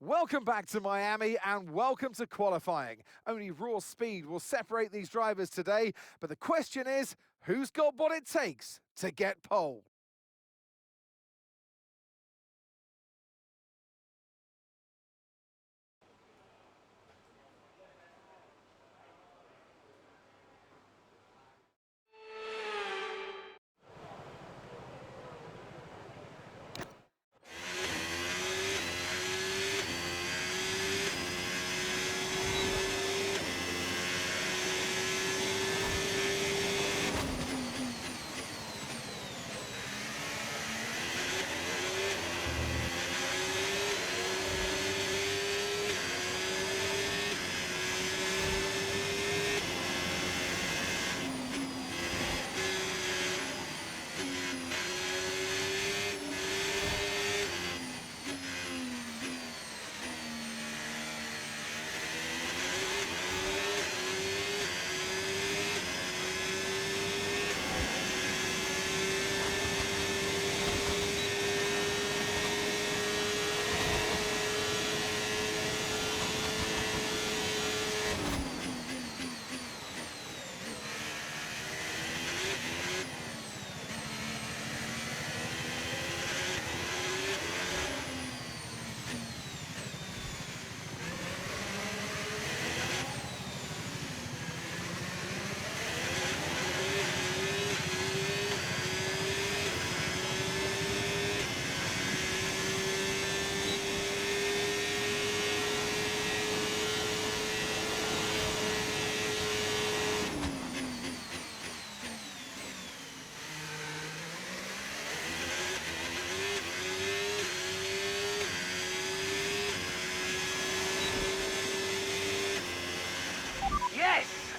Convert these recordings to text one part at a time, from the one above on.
Welcome back to Miami and welcome to qualifying. Only raw speed will separate these drivers today, but the question is, who's got what it takes to get pole?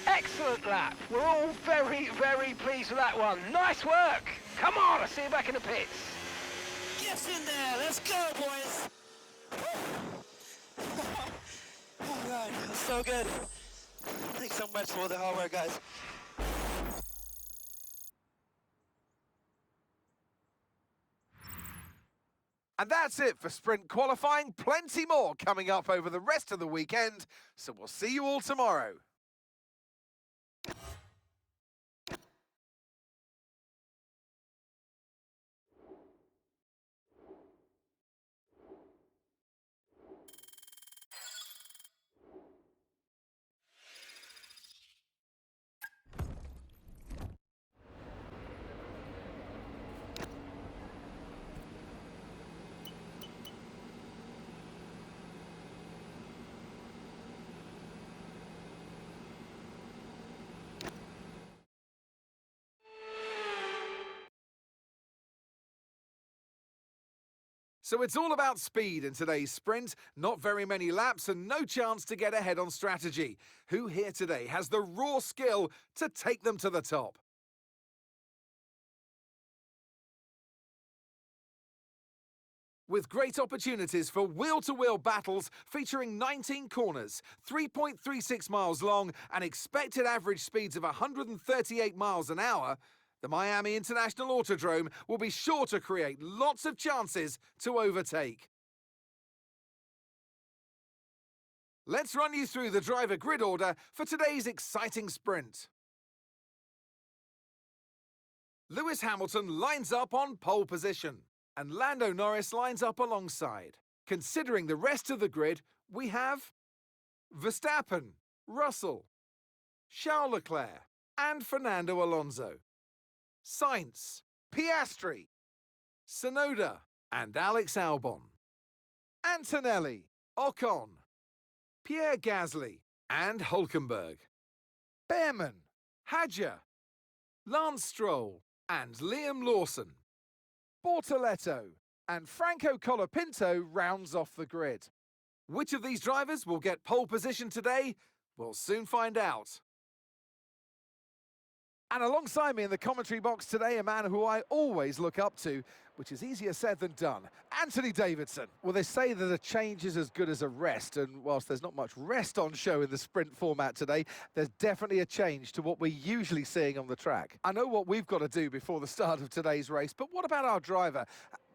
Excellent lap. We're all very, very pleased with that one. Nice work. Come on, I'll see you back in the pits. Get in there. Let's go, boys. Oh, God. That's so good. Thanks so much for the hard work, guys. And that's it for sprint qualifying. Plenty more coming up over the rest of the weekend, so we'll see you all tomorrow. So it's all about speed in today's sprint, not very many laps and no chance to get ahead on strategy. Who here today has the raw skill to take them to the top? With great opportunities for wheel-to-wheel battles featuring 19 corners, 3.36 miles long and expected average speeds of 138 miles an hour, the Miami International Autodrome will be sure to create lots of chances to overtake. Let's run you through the driver grid order for today's exciting sprint. Lewis Hamilton lines up on pole position, and Lando Norris lines up alongside. Considering the rest of the grid, we have Verstappen, Russell, Charles Leclerc, and Fernando Alonso. Sainz, Piastri, Tsunoda, and Alex Albon. Antonelli, Ocon, Pierre Gasly, and Hülkenberg. Behrman, Hadjar, Lance Stroll, and Liam Lawson. Bortoletto and Franco Colapinto rounds off the grid. Which of these drivers will get pole position today? We'll soon find out. And alongside me in the commentary box today, a man who I always look up to, which is easier said than done, Anthony Davidson. Well, they say that a change is as good as a rest, and whilst there's not much rest on show in the sprint format today, there's definitely a change to what we're usually seeing on the track. I know what we've got to do before the start of today's race, but what about our driver?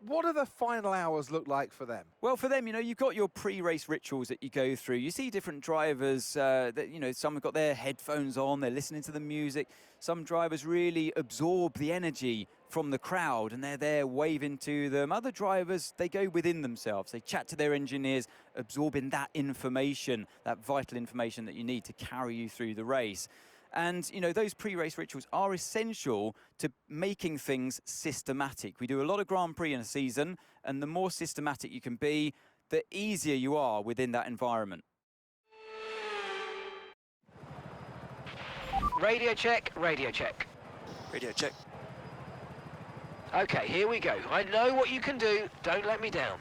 what do the final hours look like for them? Well, for them, you've got your pre-race rituals that you go through. You see different drivers that, some have got their headphones on, they're listening to the music. Some drivers really absorb the energy from the crowd and they're there waving to them. Other drivers, they go within themselves. They chat to their engineers, absorbing that information, that vital information that you need to carry you through the race. And, those pre-race rituals are essential to making things systematic. We do a lot of Grand Prix in a season, and the more systematic you can be, the easier you are within that environment. Radio check, radio check. Radio check. Okay, here we go. I know what you can do. Don't let me down.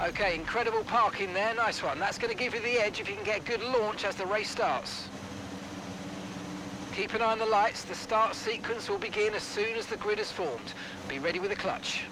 Okay, incredible parking there, nice one. That's going to give you the edge if you can get a good launch as the race starts. Keep an eye on the lights, the start sequence will begin as soon as the grid is formed. Be ready with the clutch.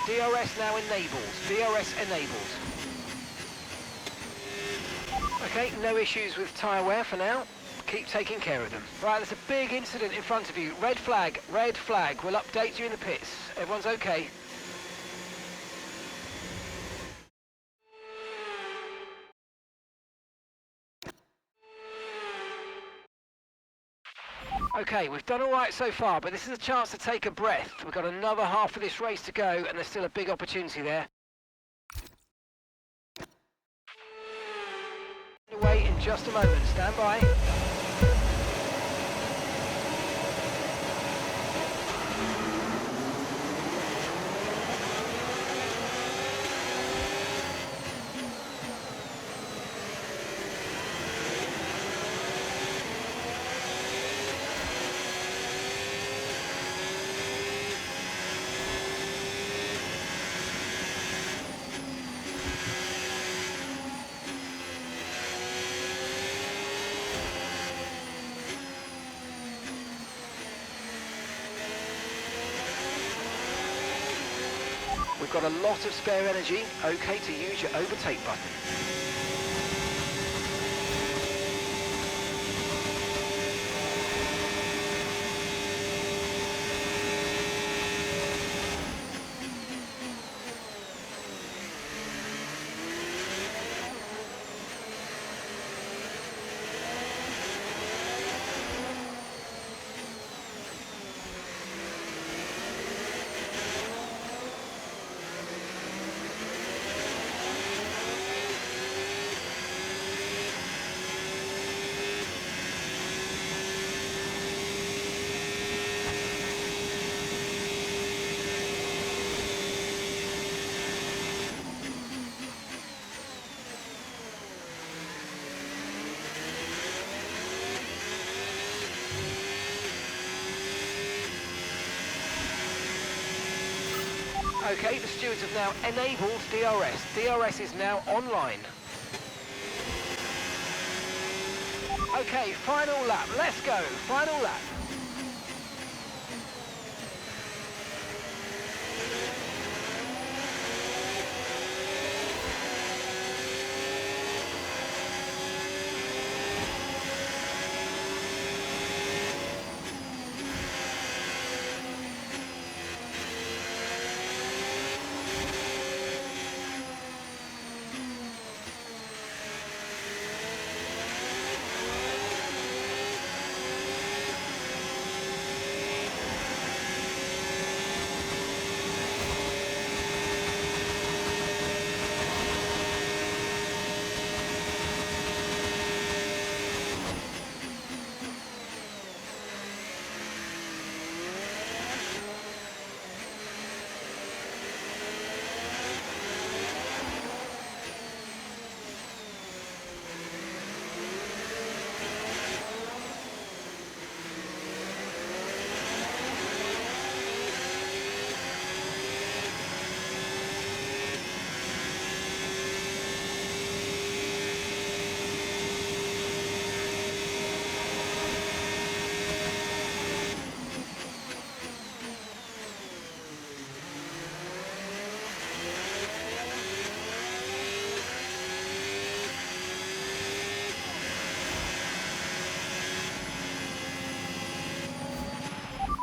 DRS now enabled. DRS enabled. Okay, no issues with tyre wear for now. Keep taking care of them. Right, there's a big incident in front of you. Red flag, red flag. We'll update you in the pits. Everyone's okay? Okay, we've done all right so far, but this is a chance to take a breath. We've got another half of this race to go, and there's still a big opportunity there. Away in just a moment. Stand by. We've got a lot of spare energy. Okay to use your overtake button. Okay, the stewards have now enabled DRS. DRS is now online. Okay, final lap. Let's go. Final lap.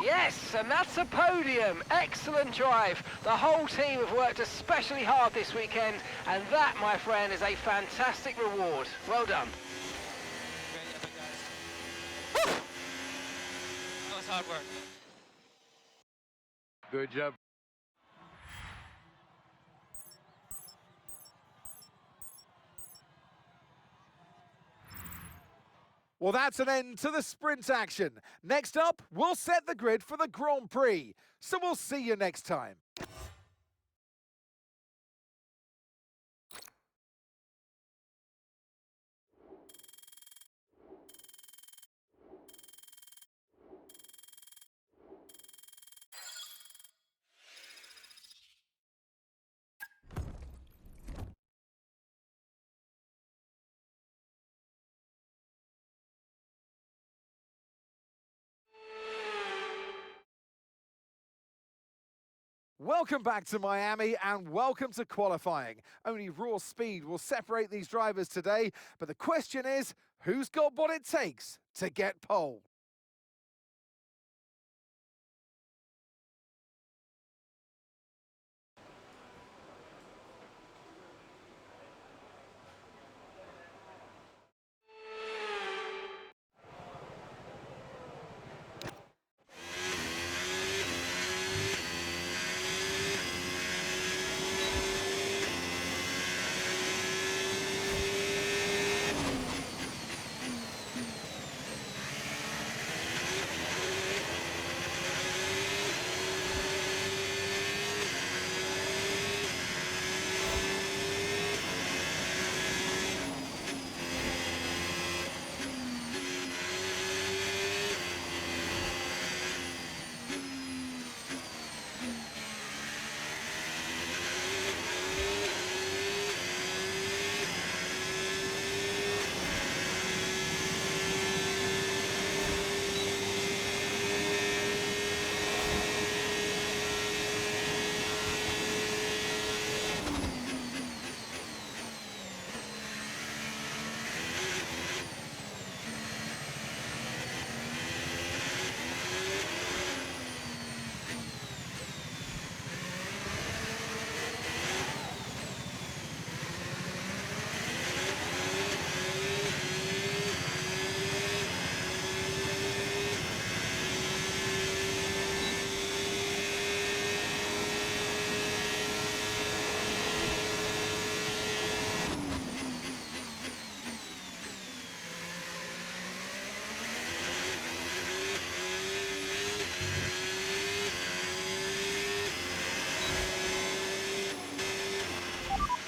Yes, and that's a podium. Excellent drive. The whole team have worked especially hard this weekend, and that, my friend, is a fantastic reward. Well done. Great effort, guys. That was hard work. Good job. Well, that's an end to the sprint action. Next up, we'll set the grid for the Grand Prix. So we'll see you next time. Welcome back to Miami and welcome to qualifying. Only raw speed will separate these drivers today, but the question is, who's got what it takes to get pole?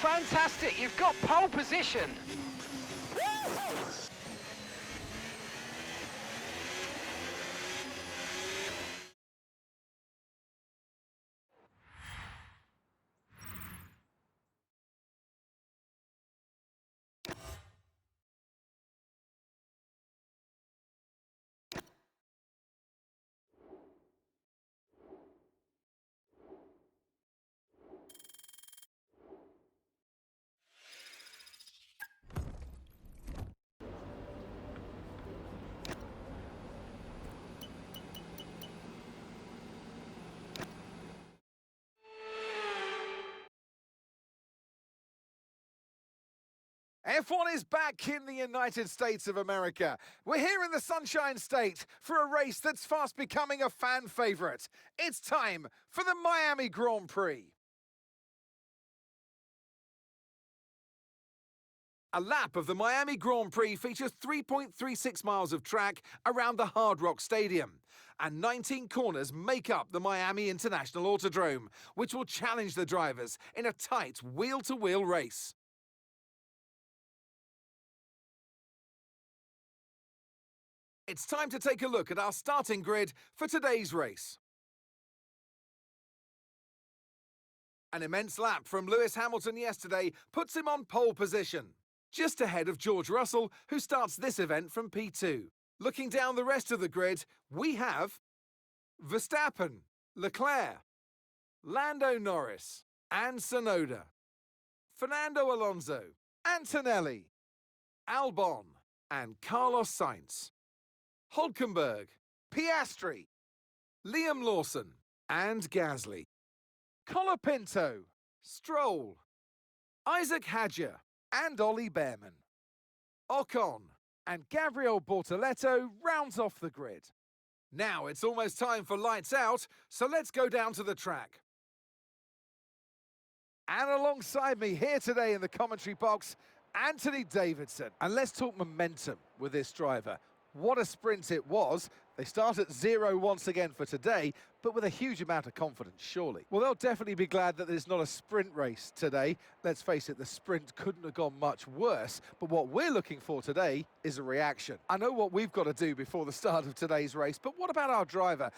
Fantastic, you've got pole position. F1 is back in the United States of America. We're here in the Sunshine State for a race that's fast becoming a fan favourite. It's time for the Miami Grand Prix. A lap of the Miami Grand Prix features 3.36 miles of track around the Hard Rock Stadium, and 19 corners make up the Miami International Autodrome, which will challenge the drivers in a tight wheel-to-wheel race. It's time to take a look at our starting grid for today's race. An immense lap from Lewis Hamilton yesterday puts him on pole position, just ahead of George Russell, who starts this event from P2. Looking down the rest of the grid, we have Verstappen, Leclerc, Lando Norris, and Tsunoda, Fernando Alonso, Antonelli, Albon, and Carlos Sainz, Hülkenberg, Piastri, Liam Lawson, and Gasly, Colapinto, Stroll, Isaac Hadjar, and Ollie Behrman. Ocon and Gabriel Bortoleto rounds off the grid. Now it's almost time for lights out, so let's go down to the track. And alongside me here today in the commentary box, Anthony Davidson. And let's talk momentum with this driver. What a sprint it was. They start at 0 once again for today, but with a huge amount of confidence, surely. Well, they'll definitely be glad that there's not a sprint race today. Let's face it, the sprint couldn't have gone much worse, but what we're looking for today is a reaction. I know what we've got to do before the start of today's race, but what about our driver?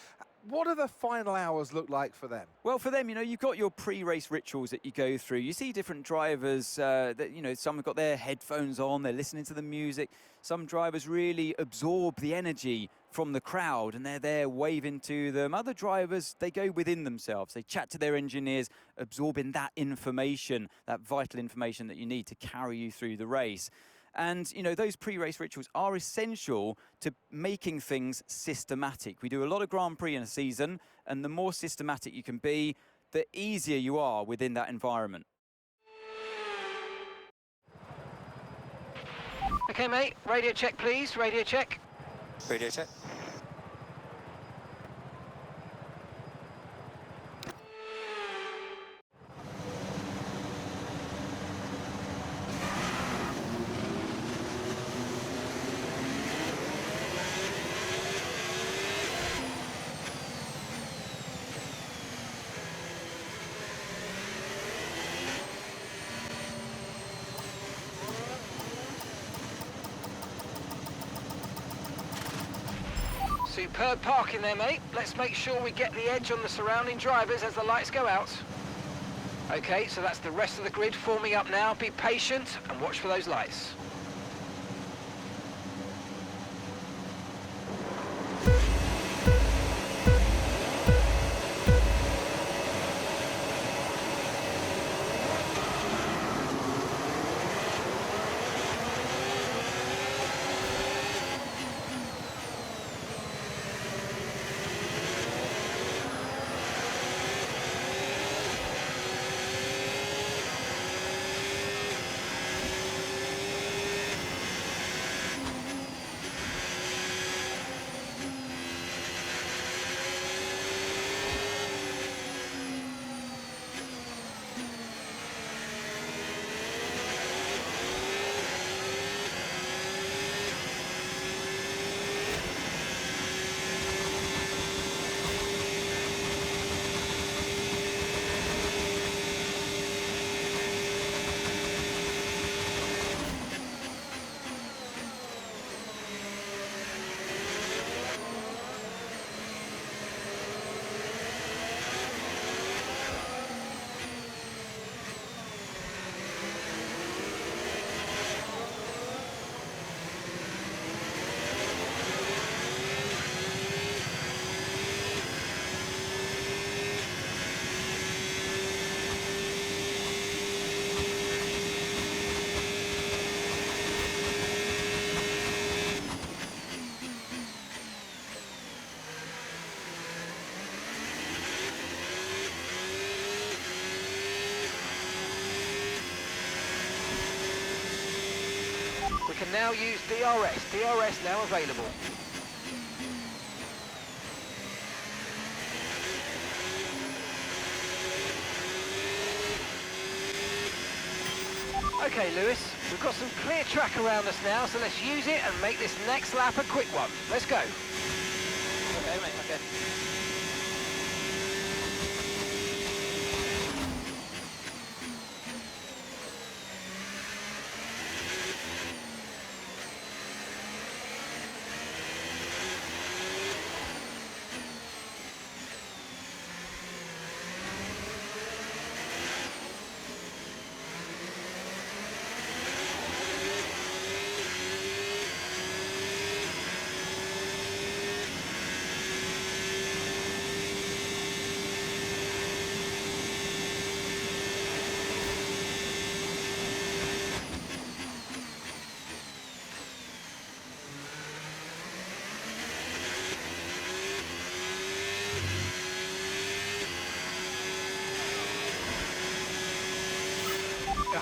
What do the final hours look like for them? Well, for them, you've got your pre-race rituals that you go through. You see different drivers some have got their headphones on, they're listening to the music. Some drivers really absorb the energy from the crowd and they're there waving to them. Other drivers, they go within themselves. They chat to their engineers, absorbing that information, that vital information that you need to carry you through the race. And, those pre-race rituals are essential to making things systematic. We do a lot of Grand Prix in a season, and the more systematic you can be, the easier you are within that environment. Okay, mate, radio check, please, radio check. Radio check. Superb parking there, mate. Let's make sure we get the edge on the surrounding drivers as the lights go out. Okay, so that's the rest of the grid forming up now. Be patient and watch for those lights. now use DRS. DRS now available. Okay, Lewis, we've got some clear track around us now, so let's use it and make this next lap a quick one. Let's go. Okay, mate, okay.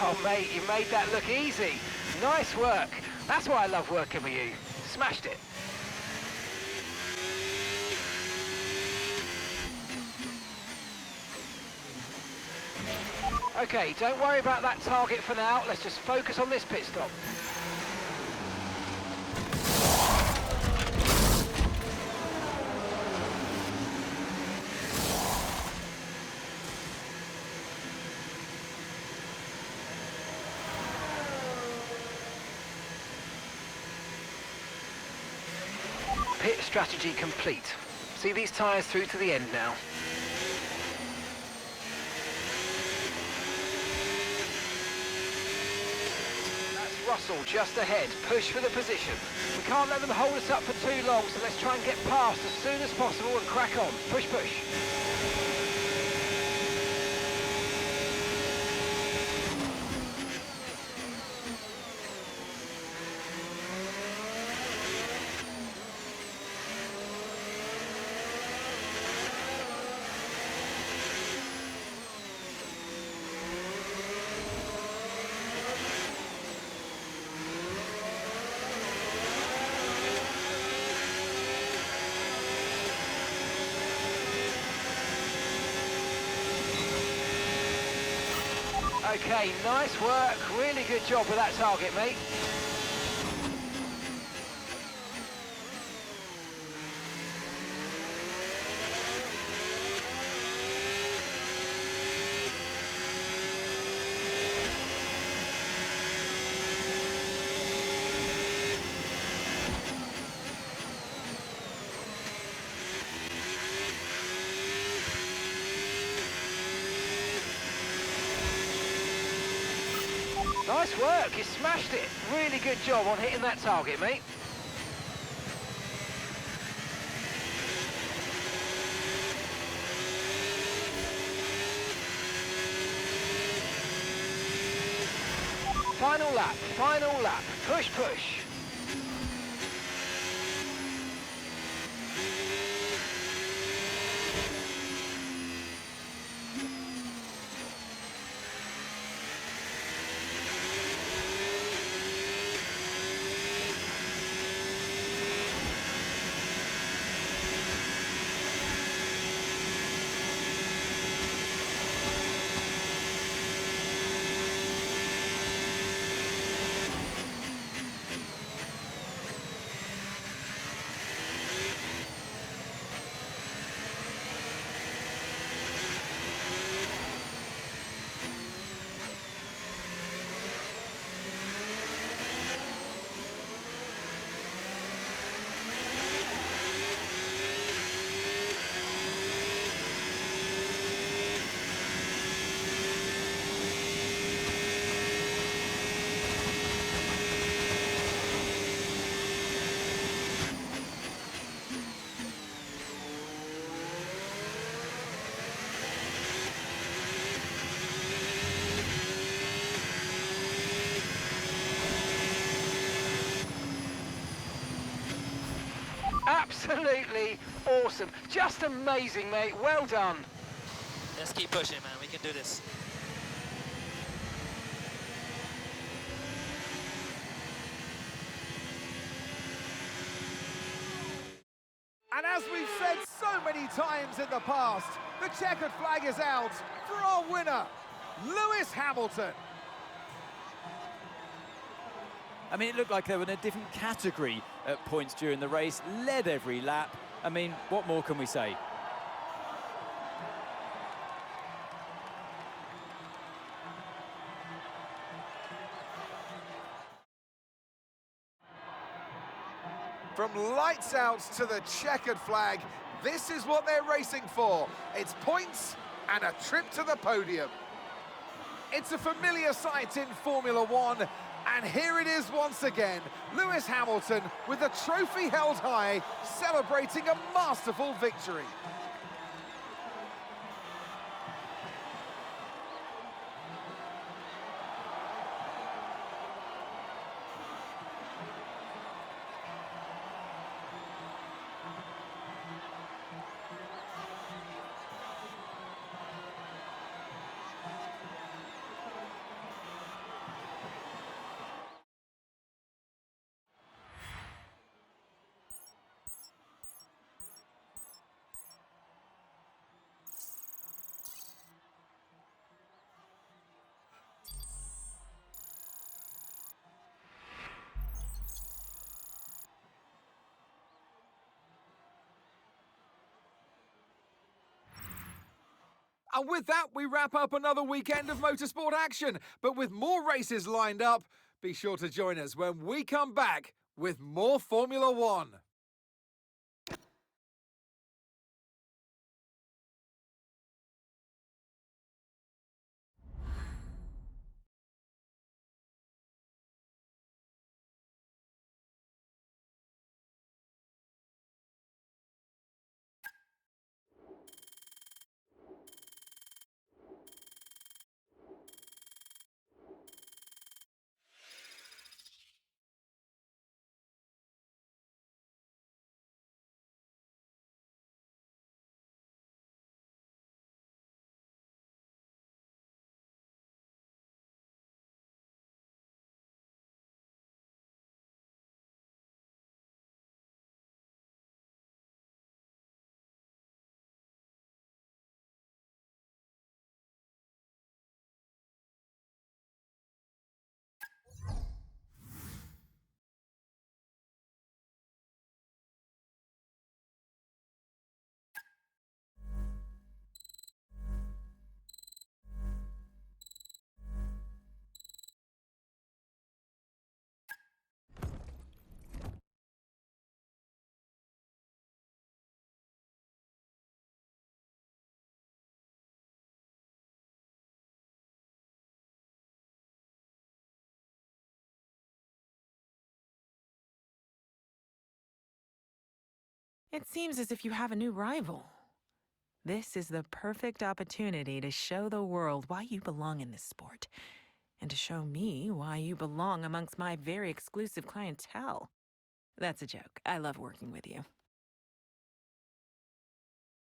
Oh, mate, you made that look easy. Nice work. That's why I love working with you. Smashed it. Okay, don't worry about that target for now. Let's just focus on this pit stop. Pit strategy complete. See these tyres through to the end now. That's Russell just ahead. Push for the position. We can't let them hold us up for too long, so let's try and get past as soon as possible and crack on. Push, push. Okay, nice work. Really good job with that target, mate. Nice work, you smashed it. Really good job on hitting that target, mate. Final lap, final lap. Push, push. Absolutely awesome. Just amazing, mate. Well done. Let's keep pushing, man. We can do this. as we've said so many times in the past, the checkered flag is out for our winner, Lewis Hamilton. I mean, it looked like they were in a different category at points during the race, led every lap. I mean, what more can we say? From lights out to the checkered flag, this is what they're racing for. It's points and a trip to the podium. It's a familiar sight in Formula One, and here it is once again. Lewis Hamilton, with the trophy held high, celebrating a masterful victory. And with that, we wrap up another weekend of motorsport action. But with more races lined up, be sure to join us when we come back with more Formula One. It seems as if you have a new rival. This is the perfect opportunity to show the world why you belong in this sport, and to show me why you belong amongst my very exclusive clientele. That's a joke. I love working with you.